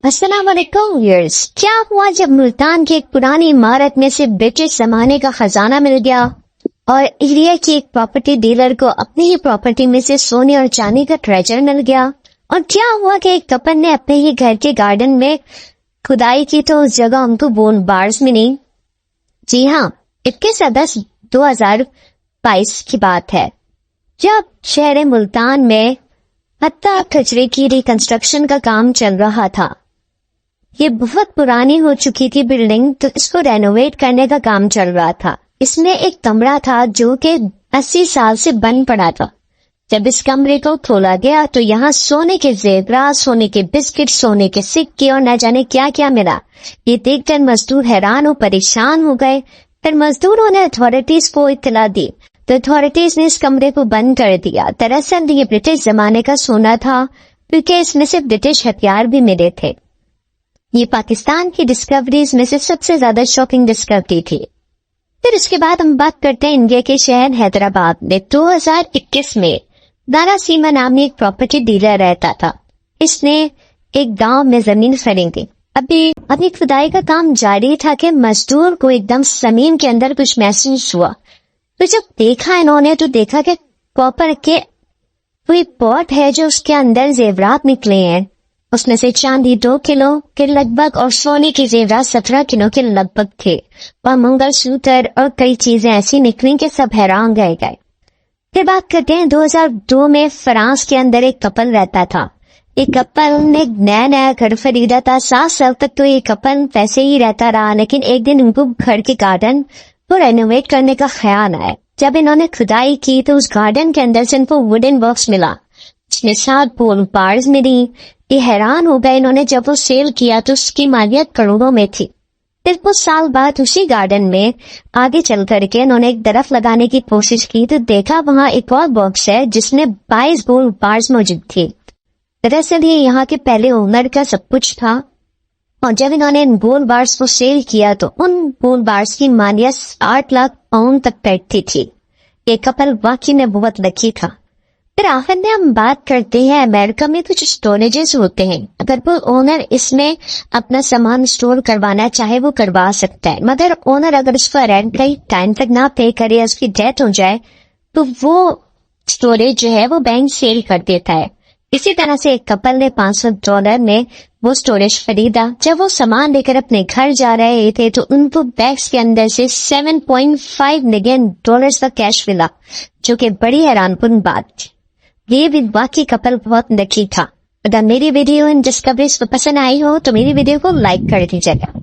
अस्सलाम वालेकुम व्यूअर्स। क्या हुआ जब मुल्तान की एक पुरानी इमारत में से ब्रिटिश जमाने का खजाना मिल गया और एरिया की एक प्रॉपर्टी डीलर को अपनी ही प्रॉपर्टी में से सोने और चांदी का ट्रेजर मिल गया। और क्या हुआ कि एक कपल ने अपने ही घर के गार्डन में खुदाई की तो उस जगह उनको बोन बार्स मिली। जी हाँ, 21/10/2022 की बात है जब शहर मुल्तान में हत्ता खजरे की रिकंस्ट्रक्शन का काम चल रहा था। ये बहुत पुरानी हो चुकी थी बिल्डिंग, तो इसको रेनोवेट करने का काम चल रहा था। इसमें एक कमरा था जो कि 80 साल से बंद पड़ा था। जब इस कमरे को खोला गया तो यहाँ सोने के जेवरात, सोने के बिस्किट, सोने के सिक्के और न जाने क्या क्या मिला। ये देखकर मजदूर हैरान और परेशान हो गए। फिर मजदूरों ने अथॉरिटीज को इत्तला दी तो अथॉरिटीज ने इस कमरे को बंद कर दिया। दरअसल ये ब्रिटिश जमाने का सोना था क्योंकि इसमें सिर्फ ब्रिटिश हथियार भी मिले थे। ये पाकिस्तान की डिस्कवरीज में से सबसे ज्यादा शॉकिंग डिस्कवरी थी। फिर इसके बाद हम बात करते हैं इंडिया के शहर हैदराबाद में 2021 में दारा सीमा नामनी एक प्रॉपर्टी डीलर रहता था। इसने एक गांव में जमीन खरीदी। अभी खुदाई का काम जारी था कि मजदूर को एकदम जमीन के अंदर कुछ महसूस हुआ। तो जब देखा इन्होंने तो देखा कि कॉपर के कोई पॉट है जो उसके अंदर जेवरात निकले हैं। उसमें से चांदी 2 किलो के लगभग और सोने के जेवरात 17 किलो के लगभग थे। वह मंगलसूत्र और कई चीजें ऐसी निकली कि सब हैरान रह गए। फिर बात करते हैं 2002 में फ्रांस के अंदर एक कपल रहता था। एक कपल ने नया घर खरीदा था। 7 साल तक तो ये कपल वैसे ही रहता रहा, लेकिन एक दिन उनको घर के गार्डन को रेनोवेट करने का ख्याल आया। जब इन्होंने खुदाई की तो उस गार्डन के अंदर से इनको वुडन बॉक्स मिला, जिसमें 7 बोन बार्स मिली। ये हैरान हो गए। इन्होंने जब वो सेल किया तो उसकी मालियत करोड़ों में थी। फिर कुछ साल बाद उसी गार्डन में आगे चल करके इन्होंने एक दरख्त लगाने की कोशिश की तो देखा वहां एक और बॉक्स है जिसमें 22 गोल्ड बार्स मौजूद थी। दरअसल ये यहाँ के पहले ओनर का सब कुछ था। और जब इन्होंने इन गोल्ड बार्स को सेल किया तो उन गोल्ड बार्स की मालियत 8 लाख पाउंड तक बैठती थी। ये कपल वाकई में बहुत लकी था। फिर आखिर में हम बात करते हैं अमेरिका में कुछ स्टोरेजेस होते हैं। अगर वो ओनर इसमें अपना सामान स्टोर करवाना चाहे वो करवा सकता है, मगर ओनर अगर उसका रेंट कई टाइम तक ना पे करे, उसकी डेथ हो जाए तो वो स्टोरेज जो है वो बैंक सेल कर देता है। इसी तरह से एक कपल ने $500 में वो स्टोरेज खरीदा। जब वो सामान लेकर अपने घर जा रहे थे तो उनको बैग्स के अंदर से $7.5 मिलियन का कैश मिला, जो कि बड़ी हैरानकुन बात थी। ये भी वाकई कपल बहुत लकी था। अगर मेरी वीडियो इन डिस्कवरीज को पसंद आई हो तो मेरी वीडियो को लाइक कर दीजिएगा।